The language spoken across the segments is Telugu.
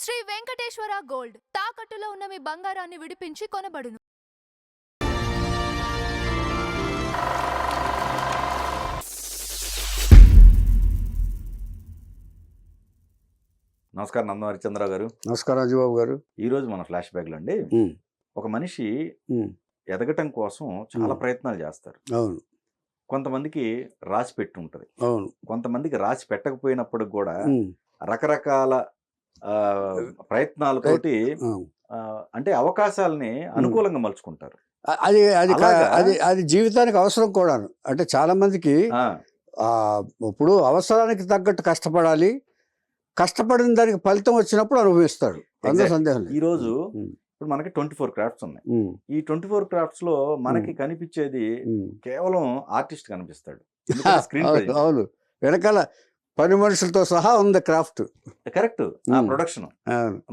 శ్రీ వెంకటేశ్వర గోల్డ్ తాకట్టులో ఉన్న మీ బంగారాన్ని విడిపించి కొనబడును. నమస్కారం నందం హరిచంద్రరావు గారు. నమస్కారం రాజుబాబు గారు. ఈరోజు మన ఫ్లాష్ బ్యాక్లో అండి, ఒక మనిషి ఎదగటం కోసం చాలా ప్రయత్నాలు చేస్తారు. అవును. కొంతమందికి రాసి పెట్టి ఉంటుంది, అవును. కొంతమందికి రాసి పెట్టకపోయినప్పుడు కూడా రకరకాల ప్రయత్నాలతోటి అంటే అవకాశాలని అనుకూలంగా మలుచుకుంటారు. అది అది అది అది జీవితానికి అవసరం కూడా. అంటే చాలా మందికి ఇప్పుడు అవసరానికి తగ్గట్టు కష్టపడాలి, కష్టపడిన దానికి ఫలితం వచ్చినప్పుడు అనుభవిస్తాడు, అందులో సందేహం లేదు. ఈరోజు ఇప్పుడు మనకి 24 క్రాఫ్ట్స్ ఉన్నాయి. ఈ 24 క్రాఫ్ట్స్ లో మనకి కనిపించేది కేవలం ఆర్టిస్ట్ కనిపిస్తాడు. స్క్రీన్ అవును, వెనకాల పని మనుషులతో సహా ఉంది క్రాఫ్ట్. కరెక్ట్. ప్రొడక్షన్,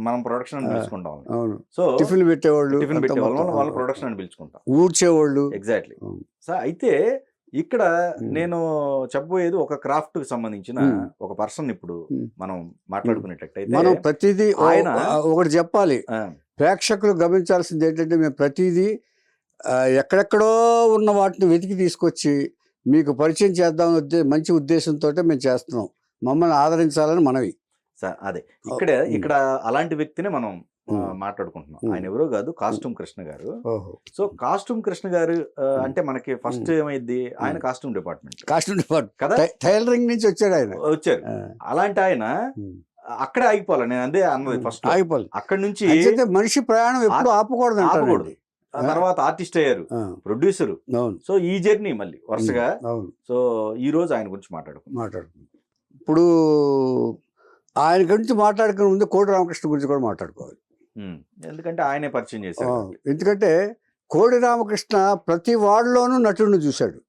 మనం ప్రొడక్షన్ అని పిలుచుకుంటాం. అవును. సో టిఫిన్ పెట్టేవాళ్ళు, వాళ్ళ ప్రొడక్షన్ అని పిలుచుకుంటాం. ఊడ్చేవాళ్ళు. ఎగ్జాక్ట్లీ. సో అయితే ఇక్కడ నేను చెప్పబోయేది ఒక క్రాఫ్ట్ కి సంబంధించిన ఒక పర్సన్. ఇప్పుడు మనం మాట్లాడుకునేటట్టయితే మనం ప్రతిదీ ఆయన ఒకటి చెప్పాలి, ప్రేక్షకులు గమనించాల్సింది ఏంటంటే, మేము ప్రతిదీ ఎక్కడెక్కడో ఉన్న వాటిని వెతికి తీసుకొచ్చి మీకు పరిచయం చేద్దామని మంచి ఉద్దేశంతో మేము చేస్తున్నాం. మమ్మల్ని ఆదరించాలని మనవి. అదే ఇక్కడ అలాంటి వ్యక్తిని మనం మాట్లాడుకుంటున్నాం. ఆయన ఎవరో కాదు, కాస్ట్యూమ్ కృష్ణ గారు. సో కాస్ట్యూమ్ కృష్ణ గారు అంటే మనకి ఫస్ట్ ఏమైంది, ఆయన కాస్ట్యూమ్ డిపార్ట్మెంట్ కదా, టైలరింగ్ నుంచి వచ్చారు. అలాంటి ఆయన అక్కడే ఆగిపోవాలి. నేను అదే అన్నది, ఫస్ట్ ఆగిపోవాలి. అక్కడి నుంచి మనిషి ప్రయాణం ఎప్పుడు ఆపకూడదు. తర్వాత ఆర్టిస్ట్ అయ్యారు, ప్రొడ్యూసర్. సో ఈ జర్నీ మళ్ళీ వరుసగా. సో ఈ రోజు ఆయన గురించి మాట్లాడుకుందాం. ఇప్పుడు ఆయన గురించి మాట్లాడుకునే ముందు కోడి రామకృష్ణ గురించి కూడా మాట్లాడుకోవాలి. ఎందుకంటే ఆయనే పరిచయం చేశారు. ఎందుకంటే కోడి రామకృష్ణ ప్రతి వాడిలోనూ నటుడిని చూశాడు.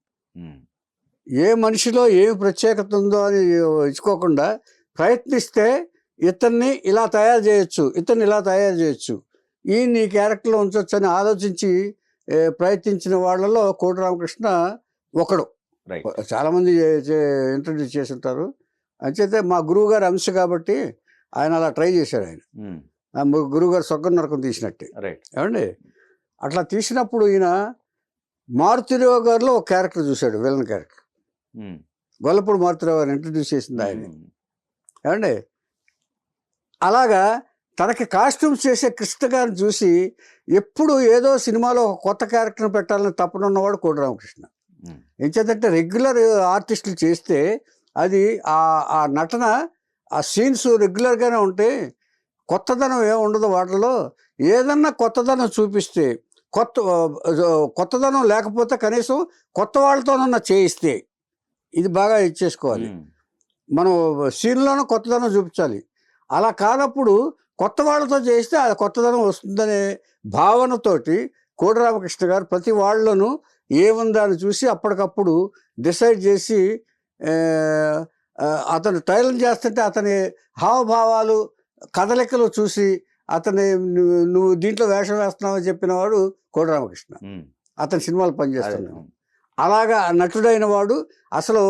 ఏ మనిషిలో ఏమి ప్రత్యేకత ఉందో అని ఇచ్చుకోకుండా ప్రయత్నిస్తే ఇతన్ని ఇలా తయారు చేయొచ్చు, ఈ క్యారెక్టర్లో ఉంచవచ్చు అని ఆలోచించి ప్రయత్నించిన వాళ్ళలో కోడి రామకృష్ణ ఒకడు. చాలామంది ఇంట్రడ్యూస్ చేసి ఉంటారు. అంచేతే మా గురువు గారు అంశ కాబట్టి ఆయన అలా ట్రై చేశాడు. ఆయన గురువు గారు స్వర్గం నరకం తీసినట్టే. ఏమండి, అట్లా తీసినప్పుడు ఈయన మారుతిరావు గారిలో ఒక క్యారెక్టర్ చూశాడు, విలన్ క్యారెక్టర్. గొల్లపూడి మారుతిరావు గారిని ఇంట్రడ్యూస్ చేసింది ఆయన. ఏమండి, అలాగా తనకి కాస్ట్యూమ్స్ చేసే కృష్ణ గారిని చూసి ఎప్పుడు ఏదో సినిమాలో ఒక కొత్త క్యారెక్టర్ని పెట్టాలని తప్పనున్నవాడు కోడి రామకృష్ణ. ఎంచేతంటే రెగ్యులర్ ఆర్టిస్టులు చేస్తే అది ఆ నటన, ఆ సీన్స్ రెగ్యులర్గానే ఉంటే కొత్తదనం ఏమి ఉండదు వాటిలో. ఏదన్నా కొత్తదనం చూపిస్తే, కొత్తదనం లేకపోతే కనీసం కొత్త వాళ్ళతోనన్నా చేయిస్తే ఇది బాగా ఇచ్చేసుకోవాలి. మనం సీన్లోనూ కొత్తదనం చూపించాలి. అలా కానప్పుడు కొత్త వాళ్ళతో చేస్తే అది కొత్తదనం వస్తుందనే భావనతోటి కోడి రామకృష్ణ గారు ప్రతి వాళ్ళను ఏముందని చూసి అప్పటికప్పుడు డిసైడ్ చేసి, అతను టైలరింగ్ చేస్తుంటే అతని హావభావాలు, కదలికలు చూసి అతని నువ్వు దీంట్లో వేషం వేస్తున్నావు అని చెప్పిన వాడు కోడి రామకృష్ణ. అతని సినిమాలు పనిచేస్తున్నాడు. అలాగా నటుడైన వాడు అసలు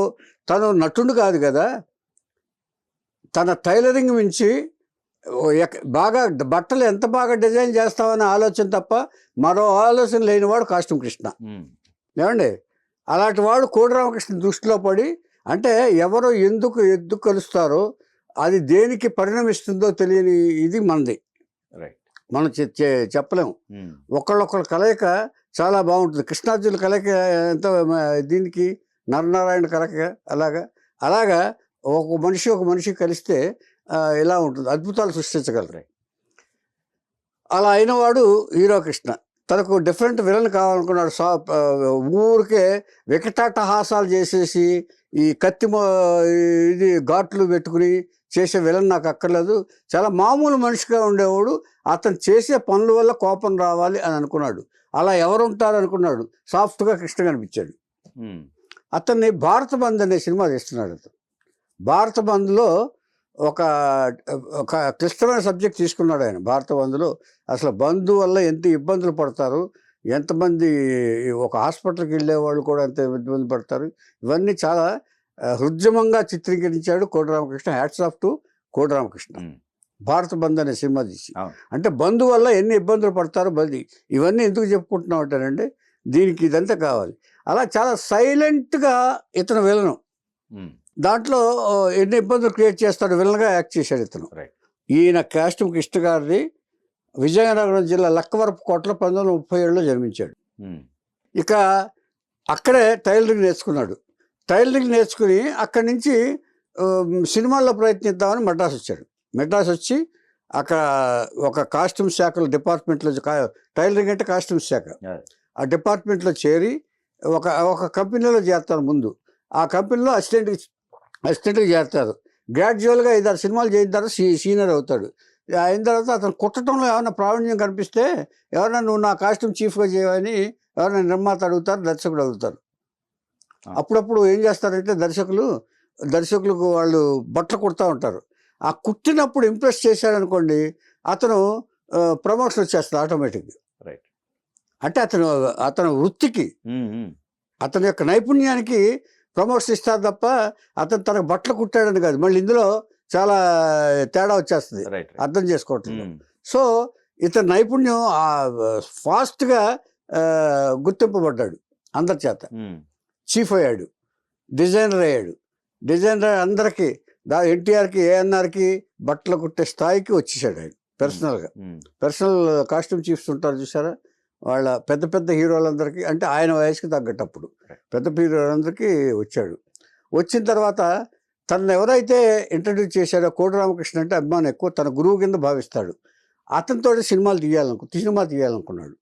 తను నటుడు కాదు కదా, తన టైలరింగ్ మించి బాగా బట్టలు ఎంత బాగా డిజైన్ చేస్తామనే ఆలోచన తప్ప మరో ఆలోచన లేనివాడు కాస్ట్యూమ్ కృష్ణ. ఏమండి, అలాంటి వాడు కోడి రామకృష్ణ దృష్టిలో పడి, అంటే ఎవరో ఎందుకు కలుస్తారో అది దేనికి పరిణమిస్తుందో తెలియని ఇది మనది. మనం చెప్పలేము. ఒకళ్ళొకళ్ళ కలయిక చాలా బాగుంటుంది. కృష్ణార్జున కలయిక ఎంత దీనికి నరనారాయణ కలయిక అలాగా ఒక మనిషి కలిస్తే ఇలా ఉంటుంది, అద్భుతాలు సృష్టించగలరు. అలా అయినవాడు హీరో కృష్ణ. తనకు డిఫరెంట్ విలన్ కావాలనుకున్నాడు. ఊరికే వికటాటహాసాలు చేసేసి ఈ కత్తి ఇది ఘాట్లు పెట్టుకుని చేసే విలన్ నాకు అక్కర్లేదు, చాలా మామూలు మనిషిగా ఉండేవాడు. అతను చేసే పనుల వల్ల కోపం రావాలి అని అనుకున్నాడు. అలా ఎవరు ఉంటారు అనుకున్నాడు. సాఫ్ట్గా కృష్ణ కనిపించాడు. అతన్ని భారత బంద్ అనే సినిమా తీస్తున్నాడు. అతను భారత బంద్లో ఒక క్లిష్టమైన సబ్జెక్ట్ తీసుకున్నాడు ఆయన. భారత బంద్లో అసలు బంధు వల్ల ఎంత ఇబ్బందులు పడతారు, ఎంతమంది ఒక హాస్పిటల్కి వెళ్ళే వాళ్ళు కూడా ఎంత ఇబ్బంది పడతారు, ఇవన్నీ చాలా హృద్యమంగా చిత్రీకరించాడు కోడి రామకృష్ణ. హ్యాట్స్ ఆఫ్ టు కోడి రామకృష్ణ. భారత బంద్ అనే సినిమా తీసి. అవును. అంటే బంద్ వల్ల ఎన్ని ఇబ్బందులు పడతారో బంద్, ఇవన్నీ ఎందుకు చెప్పుకుంటున్నాం అంటారంటే దీనికి ఇదంతా కావాలి. అలా చాలా సైలెంట్గా ఇతను విలను, దాంట్లో ఎన్ని ఇబ్బందులు క్రియేట్ చేస్తాడు, విలన్గా యాక్ట్ చేశాడు ఇతను. ఈయన కాస్ట్యూమ్ కృష్ణ గారిది విజయనగరం జిల్లా లక్కవరపుకోటలో 1937లో జన్మించాడు. ఇక అక్కడే టైలరింగ్ నేర్చుకున్నాడు. టైలరింగ్ నేర్చుకుని అక్కడి నుంచి సినిమాల్లో ప్రయత్నిద్దామని మద్రాసు వచ్చాడు. మద్రాసు వచ్చి అక్కడ ఒక కాస్ట్యూమ్ శాఖలో డిపార్ట్మెంట్లో, టైలరింగ్ అంటే కాస్ట్యూమ్ శాఖ, ఆ డిపార్ట్మెంట్లో చేరి ఒక కంపెనీలో చేస్తారు. ముందు ఆ కంపెనీలో అసిస్టెంట్గా చేస్తారు. గ్రాడ్యువల్గా 5-6 సినిమాలు చేసిన తర్వాత సీనియర్ అవుతాడు. అయిన తర్వాత అతను కుట్టడంలో ఏమైనా ప్రావీణ్యం కనిపిస్తే ఎవరైనా నువ్వు నా కాస్ట్యూమ్ చీఫ్గా చేయవని ఎవరైనా నిర్మాత అడుగుతారు, దర్శకుడు అడుగుతారు. అప్పుడప్పుడు ఏం చేస్తారంటే దర్శకులకు వాళ్ళు బట్టలు కుడతా ఉంటారు. ఆ కుట్టినప్పుడు ఇంప్రెస్ చేశాడనుకోండి, అతను ప్రమోషన్ వచ్చేస్తుంది ఆటోమేటిక్గా. అంటే అతను వృత్తికి, అతని యొక్క నైపుణ్యానికి ప్రమోషన్ ఇస్తారు తప్ప అతను తనకు బట్టలు కుట్టాడని కాదు. మళ్ళీ ఇందులో చాలా తేడా వచ్చేస్తుంది అర్థం చేసుకోవటం. సో ఇతని నైపుణ్యం ఫాస్ట్గా గుర్తింపబడ్డాడు అందరి చేత. చీఫ్ అయ్యాడు, డిజైనర్ అయ్యాడు. డిజైనర్ అందరికీ ఎన్టీఆర్కి, ఏఎన్ఆర్కి బట్టలు కుట్టే స్థాయికి వచ్చేసాడు ఆయన పర్సనల్గా. పర్సనల్ కాస్ట్యూమ్ చీఫ్స్ ఉంటారు చూసారా, వాళ్ళ పెద్ద పెద్ద హీరోలందరికీ, అంటే ఆయన వయసుకి తగ్గటప్పుడు పెద్ద హీరోలందరికీ వచ్చాడు. వచ్చిన తర్వాత తను ఎవరైతే ఇంట్రడ్యూస్ చేశాడో కోడి రామకృష్ణ అంటే అభిమానం ఎక్కువ, తన గురువు కింద భావిస్తాడు. అతనితో సినిమా తీయాలనుకున్నాడు.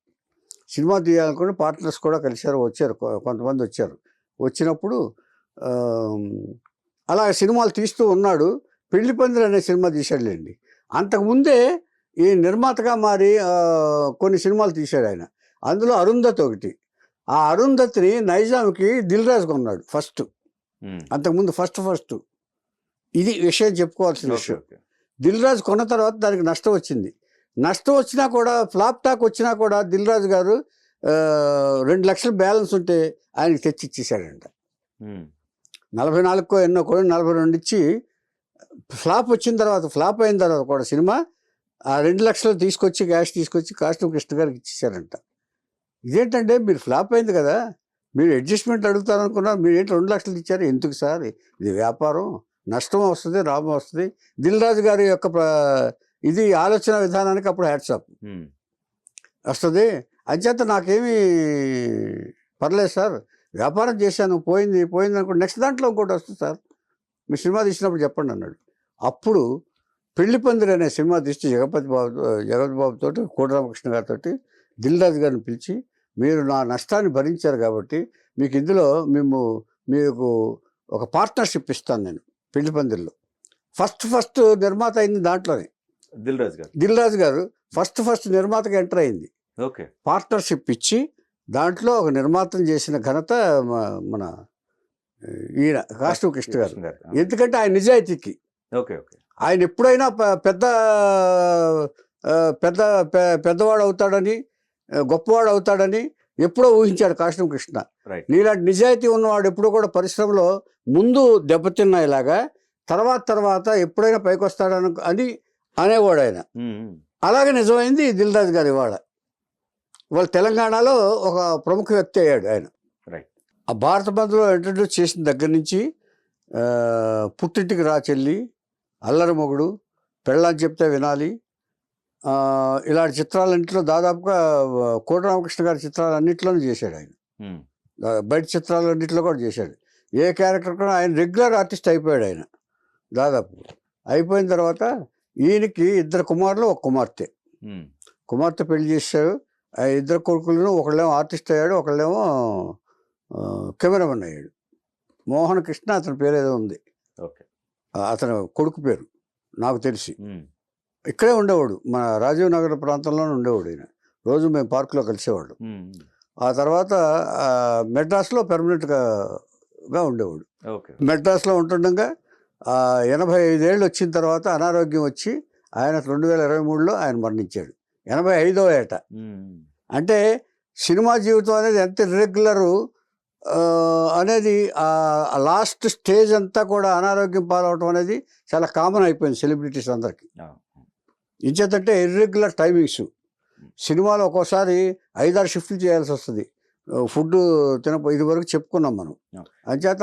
సినిమా తీయాలనుకుని పార్ట్నర్స్ కూడా వచ్చారు, కొంతమంది వచ్చారు. వచ్చినప్పుడు అలా సినిమాలు తీస్తూ ఉన్నాడు. పెళ్లి పందిరి అనే సినిమా తీశాడులేండి. అంతకుముందే ఈ నిర్మాతగా మారి కొన్ని సినిమాలు తీశాడు ఆయన. అందులో అరుంధతి ఒకటి. ఆ అరుంధతిని నైజాంకి దిల్ రాజు కొన్నాడు ఫస్ట్. అంతకుముందు ఫస్ట్ ఇది విషయం చెప్పుకోవాల్సిన విషయం. దిల్ రాజు కొన్న తర్వాత దానికి నష్టం వచ్చింది. నష్టం వచ్చినా కూడా, ఫ్లాప్ టాక్ వచ్చినా కూడా దిల్ రాజు గారు 2 లక్షలు బ్యాలెన్స్ ఉంటే ఆయనకి తెచ్చి ఇచ్చేసాడంట. 44 ఎన్నో కూడా 42 ఇచ్చి ఫ్లాప్ అయిన తర్వాత కూడా సినిమా ఆ 2 లక్షలు తీసుకొచ్చి కాస్ట్యూమ్ కృష్ణ గారికి ఇచ్చేసారంట. ఇదేంటంటే మీరు ఫ్లాప్ అయింది కదా, మీరు అడ్జస్ట్మెంట్ అడుగుతారనుకున్నారు, మీరు ఏంటి 2 లక్షలు ఇచ్చారు, ఎందుకు సార్, ఇది వ్యాపారం, నష్టం వస్తుంది, లాభం వస్తుంది. దిల్ రాజు గారి యొక్క ఇది ఆలోచన విధానానికి అప్పుడు హ్యాట్సాప్ వస్తుంది. అంచేత నాకేమీ పర్లేదు సార్, వ్యాపారం చేశాను, పోయింది అనుకో, నెక్స్ట్ దాంట్లో ఇంకోటి వస్తుంది సార్, మీ సినిమా తీసినప్పుడు చెప్పండి అన్నాడు. అప్పుడు పెళ్లి పందిరి అనే సినిమా తీసి జగపతి బాబుతో కోడి రామకృష్ణ గారితో దిల్ రాజు గారిని పిలిచి, మీరు నా నష్టాన్ని భరించారు కాబట్టి మీకు ఇందులో మీకు ఒక పార్ట్నర్షిప్ ఇస్తాను నేను. పెళ్లి పందిరిలో ఫస్ట్ నిర్మాత అయింది దాంట్లోనే దిల్ రాజు గారు ఫస్ట్ నిర్మాతగా ఎంటర్ అయింది. పార్ట్నర్షిప్ ఇచ్చి దాంట్లో ఒక నిర్మాతం చేసిన ఘనత మన ఈయన కాస్ట్యూమ్ కృష్ణ గారు. ఎందుకంటే ఆయన నిజాయితీకి, ఆయన ఎప్పుడైనా పెద్దవాడు అవుతాడని, గొప్పవాడు అవుతాడని ఎప్పుడో ఊహించాడు కాస్ట్యూమ్ కృష్ణ. నీలాంటి నిజాయితీ ఉన్నవాడు ఎప్పుడూ కూడా పరిశ్రమలో ముందు దెబ్బతిన్నాయిలాగా తర్వాత ఎప్పుడైనా పైకి వస్తాడని అనేవాడు ఆయన. అలాగే నిజమైంది దిల్ రాజు గారు. ఇవాళ తెలంగాణలో ఒక ప్రముఖ వ్యక్తి అయ్యాడు ఆయన. ఆ భారత బంద్లో ఇంట్రడ్యూస్ చేసిన దగ్గర నుంచి పుట్టింటికి రా చెల్లి, అల్లరి మొగుడు, పెళ్ళాన్ని చెప్తే వినాలి, ఇలాంటి చిత్రాలన్నింటిలో దాదాపుగా కోడి రామకృష్ణ గారి చిత్రాలన్నింటిలోనూ చేశాడు ఆయన. బయట చిత్రాలన్నింటిలో కూడా చేశాడు. ఏ క్యారెక్టర్ కూడా ఆయన రెగ్యులర్ ఆర్టిస్ట్ అయిపోయాడు ఆయన. దాదాపు అయిపోయిన తర్వాత ఈయనకి 2 కుమారులు, 1 కుమార్తె పెళ్లి చేశాడు. ఆ 2 కొడుకులను, ఒకళ్ళేమో ఆర్టిస్ట్ అయ్యాడు, ఒకళ్ళేమో కెమెరామెన్ అయ్యాడు. మోహన్ కృష్ణ అతని పేరు ఏదో ఉంది, అతని కొడుకు పేరు నాకు తెలిసి. ఇక్కడే ఉండేవాడు, మన రాజీవ్ నగర్ ప్రాంతంలోనే ఉండేవాడు ఈయన. రోజు మేము పార్కులో కలిసేవాడు. ఆ తర్వాత మెడ్రాస్లో పెర్మనెంట్గా ఉండేవాడు. మెడ్రాస్లో ఉంటుండగా 85 ఏళ్ళు వచ్చిన తర్వాత అనారోగ్యం వచ్చి ఆయన 2023లో ఆయన మరణించాడు. 85వ ఏట. అంటే సినిమా జీవితం అనేది ఎంత ఇర్రెగ్యులరు అనేది లాస్ట్ స్టేజ్ అంతా కూడా అనారోగ్యం పాలవటం అనేది చాలా కామన్ అయిపోయింది సెలబ్రిటీస్ అందరికీ. ఇంచేతంటే ఇర్రెగ్యులర్ టైమింగ్స్. సినిమాలో ఒక్కోసారి 5-6 షిఫ్ట్లు చేయాల్సి వస్తుంది. ఫుడ్ ఇది వరకు చెప్పుకున్నాం మనం. అంచేత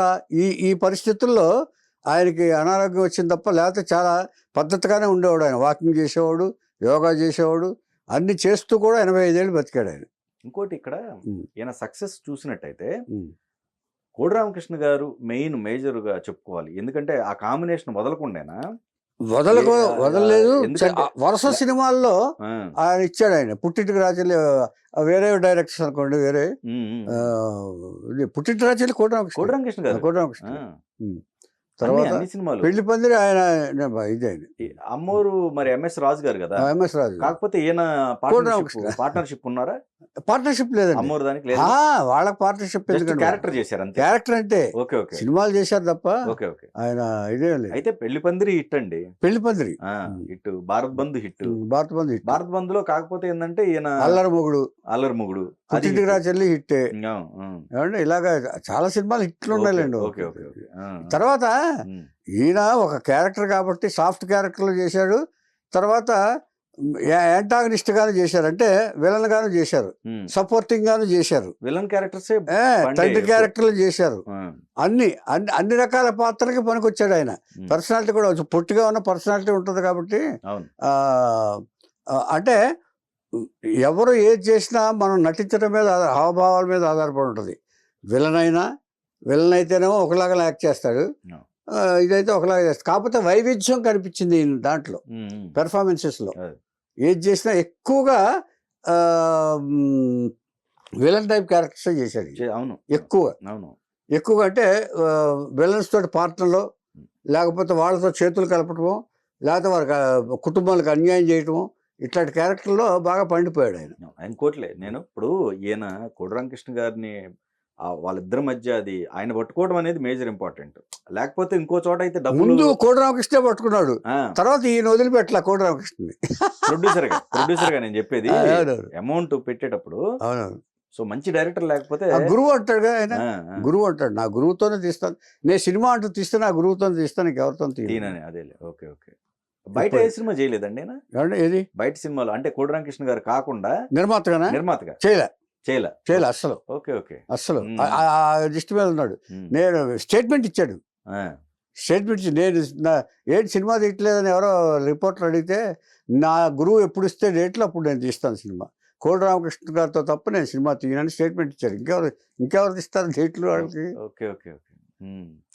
ఈ పరిస్థితుల్లో ఆయనకి అనారోగ్యం వచ్చింది తప్ప, లేకపోతే చాలా పద్ధతిగానే ఉండేవాడు. ఆయన వాకింగ్ చేసేవాడు, యోగా చేసేవాడు, అన్ని చేస్తూ కూడా 85 ఏళ్ళు బతికాడు ఆయన. ఇంకోటి ఇక్కడ ఈయన సక్సెస్ చూసినట్టయితే కోడి రామకృష్ణ గారు మేజర్గా చెప్పుకోవాలి. ఎందుకంటే ఆ కాంబినేషన్ వదలకుండానా వదలలేదు. వరుస సినిమాల్లో ఆయన ఇచ్చాడు. ఆయన పుట్టింటికి రాజులు వేరే డైరెక్టర్స్ అనుకోండి, వేరే పుట్టింటి రాజులు కోడి రామకృష్ణ. తర్వాత పెళ్లి పందిరి ఆయన ఇదే అమ్మోరు మరి ఎంఎస్ రాజు గారు కదా. ఎంఎస్ రాజు కాకపోతే ఈయన పార్ట్నర్షిప్ ఉన్నారా? పార్ట్నర్షిప్ లేదండి అమ్మోరు దానికి. వాళ్ళకి పార్ట్నర్షిప్ క్యారెక్టర్ చేశారు, క్యారెక్టర్ అంటే సినిమాలు చేశారు తప్ప ఆయన ఇదే లేదు. అయితే పెళ్లి పందిరి హిట్ అండి. పెళ్లి పందిరి హిట్, భారత్ బంధు హిట్. భారత్ బంధు లో కాకపోతే ఏంటంటే ఈయన అల్లరి మొగుడు పుట్టింటికి రా చెల్లి హిట్. ఇలాగా చాలా సినిమాలు హిట్లు ఉండాలండి. తర్వాత ఈయన ఒక క్యారెక్టర్ కాబట్టి సాఫ్ట్ క్యారెక్టర్లు చేశాడు. తర్వాత యాంటాగనిస్ట్ గాను చేశారు, అంటే విలన్ గాను చేశారు, సపోర్టింగ్ గాను చేశారు, విలన్ క్యారెక్టర్స్, తండ్రి క్యారెక్టర్లు చేశారు. అన్ని రకాల పాత్రలకి పనికొచ్చాడు ఆయన. పర్సనాలిటీ కూడా పొట్టిగా ఉన్న పర్సనాలిటీ ఉంటుంది కాబట్టి అంటే ఎవరు ఏది చేసినా మనం నటించడం మీద, హావభావాల మీద ఆధారపడి ఉంటుంది. విలన్ అయితేనేమో ఒకలాగా యాక్ట్ చేస్తాడు, ఇదైతే ఒకలాగా చేస్తాడు. కాకపోతే వైవిధ్యం కనిపించింది దాంట్లో పెర్ఫార్మెన్సెస్లో. ఏది చేసినా ఎక్కువగా విలన్ టైప్ క్యారెక్టర్స్ చేశాడు. అవును, ఎక్కువగా అంటే విలన్స్ తోటి పార్ట్నర్లో, లేకపోతే వాళ్ళతో చేతులు కలపటమో, లేకపోతే వారి కుటుంబాలకు అన్యాయం చేయటమో, ఇట్లాంటి క్యారెక్టర్లో బాగా పండిపోయాడు ఆయన. కోట్లే నేను ఇప్పుడు ఈయన కోడి రామకృష్ణ గారిని వాళ్ళిద్దరి మధ్య అది ఆయన పట్టుకోవడం అనేది మేజర్ ఇంపార్టెంట్. లేకపోతే ఇంకో చోట అయితే ముందు కోడి రామకృష్ణ పట్టుకున్నాడు, తర్వాత ఈయన వదిలిపెట్టలే కోడి రామకృష్ణ. ప్రొడ్యూసర్ గా నేను చెప్పేది, అమౌంట్ పెట్టేటప్పుడు సో మంచి డైరెక్టర్ లేకపోతే గురువు అంటాడు ఆయన. గురువు అంటాడు, నా గురువుతోనే తీస్తాను, నేను సినిమా అంటూ తీస్తే నా గురువుతో తీస్తాను, ఎవరితో తీయనని. అదేలే. ఓకే. బయట ఏ సినిమా చేయలేదండి ఏది బయట సినిమాలో? అంటే కోడి రామకృష్ణ గారు కాకుండా నిర్మాతగా చేయలే అస్సలు. ఓకే. అస్సలు లిస్ట్ మీద ఉన్నాడు. నేను స్టేట్మెంట్ ఇచ్చాడు. నేను ఏంటి సినిమా తీయట్లేదని ఎవరో రిపోర్టర్ అడిగితే, నా గురువు ఎప్పుడు ఇస్తే డేట్లు అప్పుడు నేను తీస్తాను సినిమా, కోడి రామకృష్ణ గారితో తప్ప నేను సినిమా తీయనని స్టేట్మెంట్ ఇచ్చాడు. ఇంకెవరు తీస్తారు డేట్లు వాళ్ళకి? ఓకే.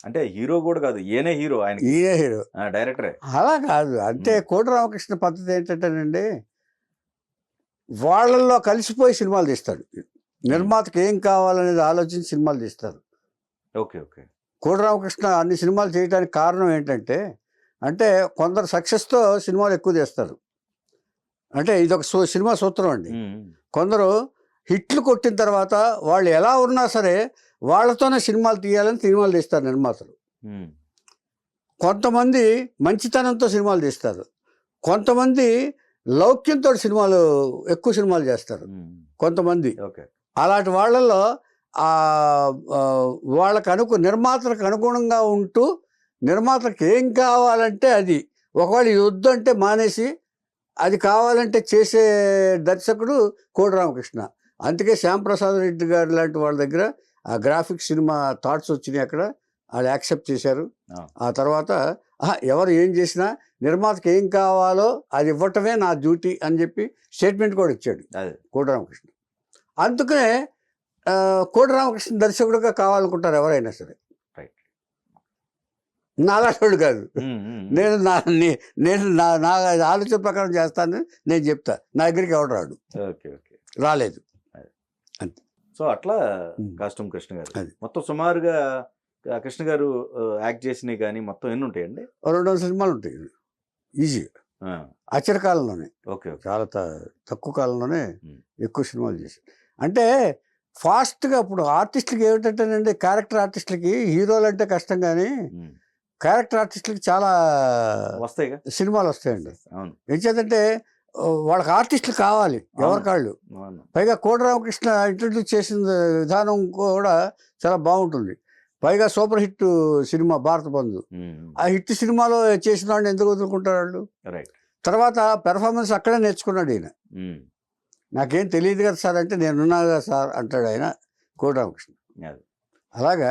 అంటే హీరో కూడా కాదు, ఈయనే హీరో డైరెక్టరే. అలా కాదు. అంటే కోడి రామకృష్ణ పద్ధతి ఏంటంటేనండి, వాళ్ళల్లో కలిసిపోయి సినిమాలు తీస్తాడు. నిర్మాతకి ఏం కావాలనేది ఆలోచించి సినిమాలు తీస్తారు. ఓకే. కోడి రామకృష్ణ అన్ని సినిమాలు చేయడానికి కారణం ఏంటంటే, అంటే కొందరు సక్సెస్తో సినిమాలు ఎక్కువ తీస్తారు. అంటే ఇదొక సినిమా సూత్రం అండి. కొందరు హిట్లు కొట్టిన తర్వాత వాళ్ళు ఎలా ఉన్నా సరే వాళ్ళతోనే సినిమాలు తీయాలని సినిమాలు తీస్తారు నిర్మాతలు. కొంతమంది మంచితనంతో సినిమాలు తీస్తారు, కొంతమంది లౌక్యంతో ఎక్కువ సినిమాలు చేస్తారు కొంతమంది. అలాంటి వాళ్ళల్లో వాళ్ళకు నిర్మాతలకు అనుగుణంగా ఉంటూ, నిర్మాతలకు ఏం కావాలంటే అది, ఒకవేళ ఇది వద్దు అంటే మానేసి అది కావాలంటే చేసే దర్శకుడు కోడి రామకృష్ణ. అందుకే శ్యాంప్రసాద్ రెడ్డి గారు లాంటి వాళ్ళ దగ్గర ఆ గ్రాఫిక్ సినిమా థాట్స్ వచ్చినాయి, అక్కడ వాళ్ళు యాక్సెప్ట్ చేశారు. ఆ తర్వాత ఎవరు ఏం చేసినా నిర్మాతకి ఏం కావాలో అది ఇవ్వటమే నా డ్యూటీ అని చెప్పి స్టేట్మెంట్ కూడా ఇచ్చాడు కోడి రామకృష్ణ. అందుకనే కోడి రామకృష్ణ దర్శకుడుగా కావాలనుకుంటారు ఎవరైనా సరే. నాలాంటి కాదు, నేను నా ఆలోచన ప్రకారం చేస్తానని నేను చెప్తా, నా దగ్గరికి ఎవడు రాడు, రాలేదు అంతే. సో అట్లా కాస్ట్యూమ్ కృష్ణ గారు మొత్తం సుమారుగా కృష్ణ గారు యాక్ట్ చేసినవి కానీ మొత్తం ఎన్ని ఉంటాయండి? 200 సినిమాలు ఉంటాయి ఈజీగా, అచరకాలంలోనే. చాలా తక్కువ కాలంలోనే ఎక్కువ సినిమాలు చేశారు. అంటే ఫాస్ట్గా ఇప్పుడు ఆర్టిస్టులకి ఏమిటంటేనండి, క్యారెక్టర్ ఆర్టిస్టులకి హీరోలు అంటే కష్టం, కానీ క్యారెక్టర్ ఆర్టిస్టులకి చాలా సినిమాలు వస్తాయండి. ఏం చేద్దంటే వాళ్ళకి ఆర్టిస్టులు కావాలి, ఎవరికాళ్ళు. పైగా కోడి రామకృష్ణ ఇంట్రడ్యూస్ చేసిన విధానం కూడా చాలా బాగుంటుంది. పైగా సూపర్ హిట్ సినిమా భారత బంధు. ఆ హిట్ సినిమాలో చేసిన వాడిని ఎందుకు వదులుకుంటారు వాళ్ళు? తర్వాత పెర్ఫార్మెన్స్ అక్కడే నేర్చుకున్నాడు ఈయన. నాకేం తెలియదు కదా సార్ అంటే, నేనున్నా కదా సార్ అంటాడు ఆయన కోటి రామకృష్ణ. అలాగా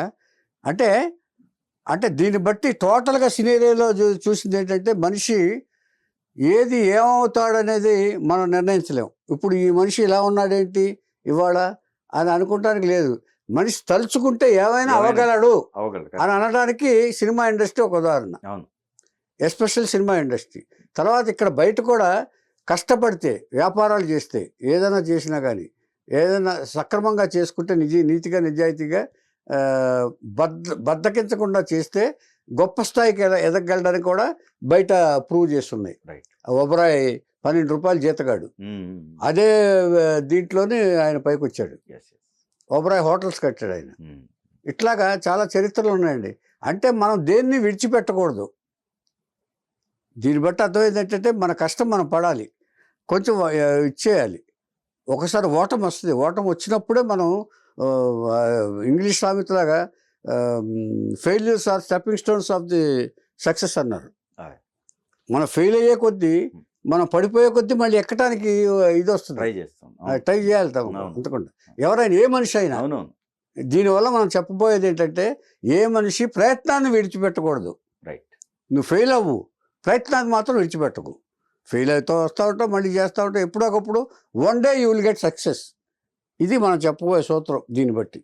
అంటే అంటే దీన్ని బట్టి టోటల్గా సినేరియోలో చూసింది ఏంటంటే, మనిషి ఏది ఏమవుతాడనేది మనం నిర్ణయించలేం. ఇప్పుడు ఈ మనిషి ఇలా ఉన్నాడేంటి ఇవాళ అని అనుకోవటానికి లేదు. మనిషి తలుచుకుంటే ఏమైనా అవ్వగలడు అని అనడానికి సినిమా ఇండస్ట్రీ ఒక ఉదాహరణ, ఎస్పెషల్ సినిమా ఇండస్ట్రీ. తర్వాత ఇక్కడ బయట కూడా కష్టపడితే, వ్యాపారాలు చేస్తే, ఏదైనా చేసినా కానీ ఏదైనా సక్రమంగా చేసుకుంటే, నీతిగా నిజాయితీగా బద్దకించకుండా చేస్తే గొప్ప స్థాయికి ఎదగలడానికి కూడా బయట ప్రూవ్ చేస్తున్నాయి. ఒబరాయ్ 12 రూపాయలు జీతగాడు, అదే దీంట్లోనే ఆయన పైకి వచ్చాడు. ఒబరాయ్ హోటల్స్ కట్టాడు ఆయన. ఇట్లాగా చాలా చరిత్రలు ఉన్నాయండి. అంటే మనం దేన్ని విడిచిపెట్టకూడదు. దీన్ని బట్టి అర్థమైంది ఏంటంటే, మన కష్టం మనం పడాలి, కొంచెం ఇచ్చేయాలి. ఒకసారి ఓటం వస్తుంది. ఓటం వచ్చినప్పుడే మనం ఇంగ్లీష్ సామెతలాగా failures are stepping stones of the success అన్నారు. మనం ఫెయిల్ అయ్యే కొద్దీ, మనం పడిపోయే కొద్దీ మళ్ళీ ఎక్కడానికి ఇది వస్తుంది, ట్రై చేయాలి అంతకుండా. ఎవరైనా ఏ మనిషి అయినా. దీనివల్ల మనం చెప్పబోయేది ఏంటంటే, ఏ మనిషి ప్రయత్నాన్ని విడిచిపెట్టకూడదు. నువ్వు ఫెయిల్ అవ్వు, ప్రయత్నాన్ని మాత్రం విడిచిపెట్టకు. ఫెయిల్ అవుతూ వస్తూ ఉంటావు, మళ్ళీ చేస్తూ ఉంటావు. ఎప్పుడొకప్పుడు one day you will get success. ఇది మనం చెప్పబోయే సూత్రం దీన్ని బట్టి.